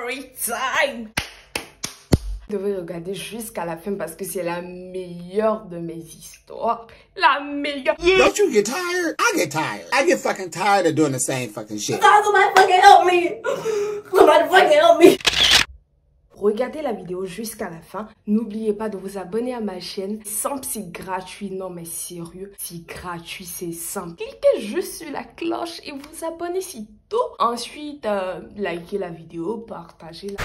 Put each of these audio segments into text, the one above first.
story time. Vous devez regarder jusqu'à la fin parce que c'est la meilleure de mes histoires. La meilleure. Yeah. Don't you get tired? I get tired. I get fucking tired of doing the same fucking shit. Somebody fucking help me. Somebody fucking help me. Regardez la vidéo jusqu'à la fin. N'oubliez pas de vous abonner à ma chaîne. Simple, c'est gratuit. Non mais sérieux, c'est gratuit, c'est simple. Cliquez juste sur la cloche et vous abonnez, c'est tout. Ensuite, likez la vidéo, partagez-la.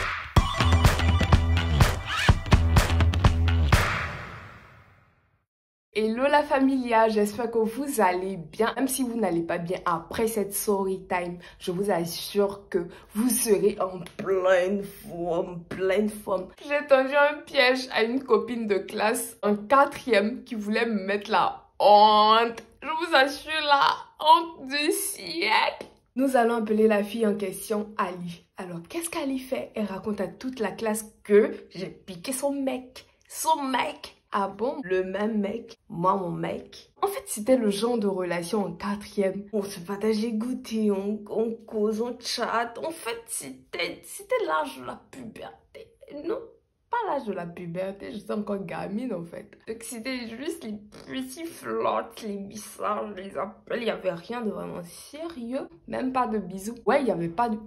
Hello la familia, j'espère que vous allez bien. Même si vous n'allez pas bien après cette story time, je vous assure que vous serez en pleine forme. J'ai tendu un piège à une copine de classe en 4e qui voulait me mettre la honte. Je vous assure, la honte du siècle. Nous allons appeler la fille en question Ali. Alors, qu'est-ce qu'Ali fait? Elle raconte à toute la classe que j'ai piqué son mec. Ah bon? Le même mec? Moi, mon mec? En fait, c'était le genre de relation en 4e. On se partage les goûters, on cause, on chatte. En fait, c'était l'âge de la puberté. Non, pas l'âge de la puberté, j'étais encore gamine en fait. Donc c'était juste les petits flottes, les messages, les appels. Il n'y avait rien de vraiment sérieux. Même pas de bisous. Ouais, il n'y avait pas eu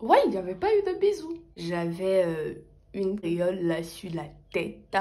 de bisous. J'avais une créole là sur la tête.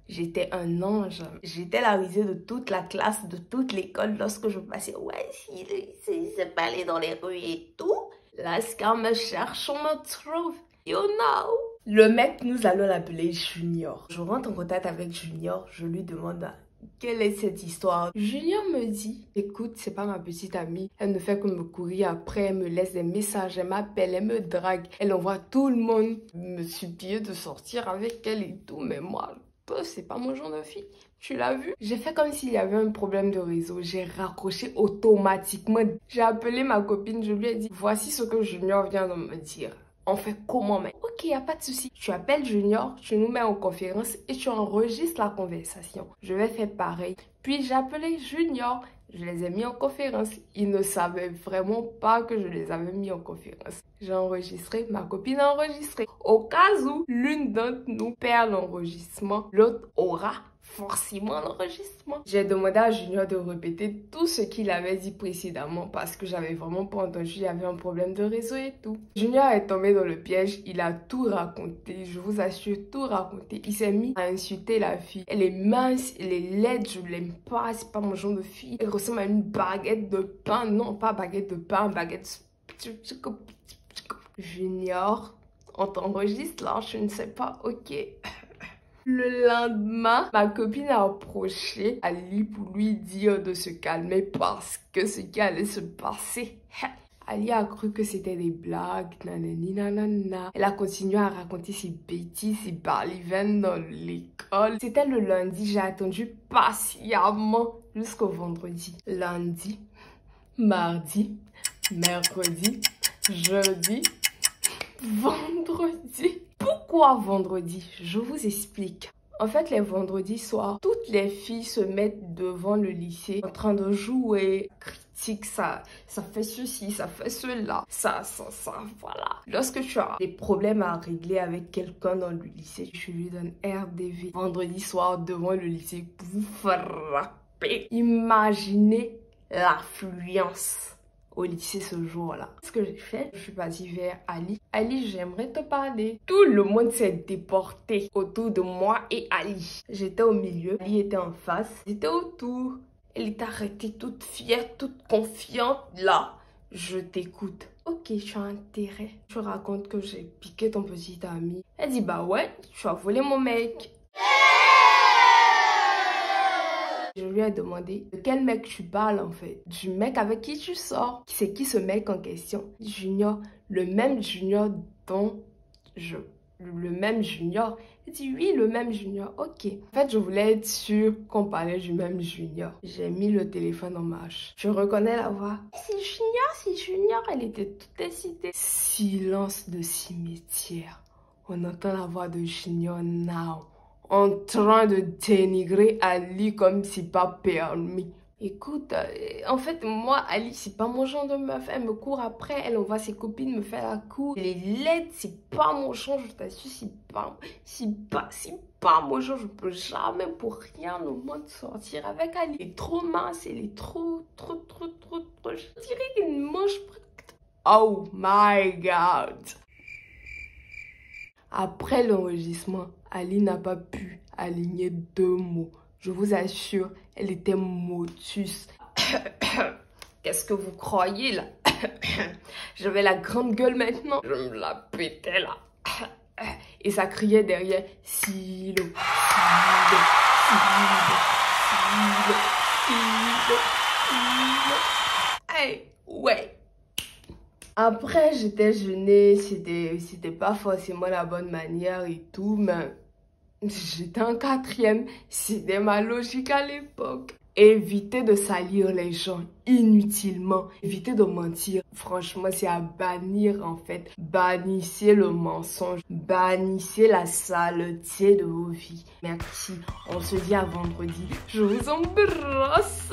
J'étais un ange. J'étais la risée de toute la classe, de toute l'école lorsque je passais. Ouais, il s'est parlé dans les rues et tout. Là, quand me cherche, on me trouve. You know. Le mec, nous allons l'appeler Junior. Je rentre en contact avec Junior. Je lui demande quelle est cette histoire. Junior me dit, écoute, c'est pas ma petite amie. Elle ne fait que me courir après. Elle me laisse des messages. Elle m'appelle. Elle me drague. Elle envoie tout le monde me supplier de sortir avec elle et tout. Mais moi, c'est pas mon genre de fille. Tu l'as vu? J'ai fait comme s'il y avait un problème de réseau. J'ai raccroché automatiquement. J'ai appelé ma copine. Je lui ai dit, voici ce que Junior vient de me dire. On fait comment, mec? Ok, y a pas de souci. Tu appelles Junior, tu nous mets en conférence et tu enregistres la conversation. Je vais faire pareil. Puis j'ai appelé Junior. Je les ai mis en conférence. Ils ne savaient vraiment pas que je les avais mis en conférence. J'ai enregistré, ma copine a enregistré. Au cas où l'une d'entre nous perd l'enregistrement, l'autre aura forcément l'enregistrement. J'ai demandé à Junior de répéter tout ce qu'il avait dit précédemment parce que j'avais vraiment pas entendu, il y avait un problème de réseau et tout. Junior est tombé dans le piège, il a tout raconté, je vous assure, tout raconté. Il s'est mis à insulter la fille. Elle est mince, elle est laide, je l'aime pas, c'est pas mon genre de fille. Elle ressemble à une baguette de pain, non pas baguette de pain, baguette... Junior, on t'enregistre là, je ne sais pas, ok. Le lendemain, ma copine a approché Ali pour lui dire de se calmer parce que ce qui allait se passer. Ali a cru que c'était des blagues, nanani nanana. Elle a continué à raconter ses bêtises, ses balivernes dans l'école. C'était le lundi, j'ai attendu patiemment jusqu'au vendredi. Lundi, mardi, mercredi, jeudi, vendredi. Pourquoi vendredi? Je vous explique. En fait, les vendredis soirs, toutes les filles se mettent devant le lycée en train de jouer, critiquent ça fait ceci, ça fait cela, ça, voilà. Lorsque tu as des problèmes à régler avec quelqu'un dans le lycée, tu lui donnes RDV. Vendredi soir, devant le lycée, pour vous frapper. Imaginez l'affluence au lycée ce jour-là. Ce que j'ai fait, je suis partie vers Ali. Ali, j'aimerais te parler. Tout le monde s'est déporté autour de moi et Ali. J'étais au milieu, Ali était en face. J'étais autour. Elle est arrêtée toute fière, toute confiante. Là, je t'écoute. Ok, tu as intérêt. Tu racontes que j'ai piqué ton petit ami. Elle dit, bah ouais, tu as volé mon mec. Je lui ai demandé de quel mec tu parles en fait. Du mec avec qui tu sors. C'est qui ce mec en question? Junior. Le même Junior dont le même Junior. Il dit oui, le même Junior. Ok. En fait, je voulais être sûre qu'on parlait du même Junior. J'ai mis le téléphone en marche. Je reconnais la voix. C'est Junior. Elle était toute excitée. Silence de cimetière. On entend la voix de Junior now. En train de dénigrer Ali comme si pas permis. Écoute, en fait, moi, Ali, c'est pas mon genre de meuf. Elle me court après, elle envoie ses copines me faire la cour. Les laides, c'est pas mon genre, je t'assure, c'est pas mon genre. Je peux jamais pour rien au monde sortir avec Ali. Elle est trop mince, elle est trop. Je dirais qu'elle mange. Oh my God. Après l'enregistrement, Ali n'a pas pu aligner 2 mots. Je vous assure, elle était motus. Qu'est-ce que vous croyez là? J'avais la grande gueule maintenant. Je me la pétais là. Et ça criait derrière. Silo, silo, silo, silo, silo. Hey, ouais. Après, j'étais gênée. C'était pas forcément la bonne manière et tout, mais j'étais en 4e. C'était ma logique à l'époque. Évitez de salir les gens inutilement. Évitez de mentir. Franchement, c'est à bannir en fait. Bannissez le mensonge. Bannissez la saleté de vos vies. Merci. On se dit à vendredi. Je vous embrasse.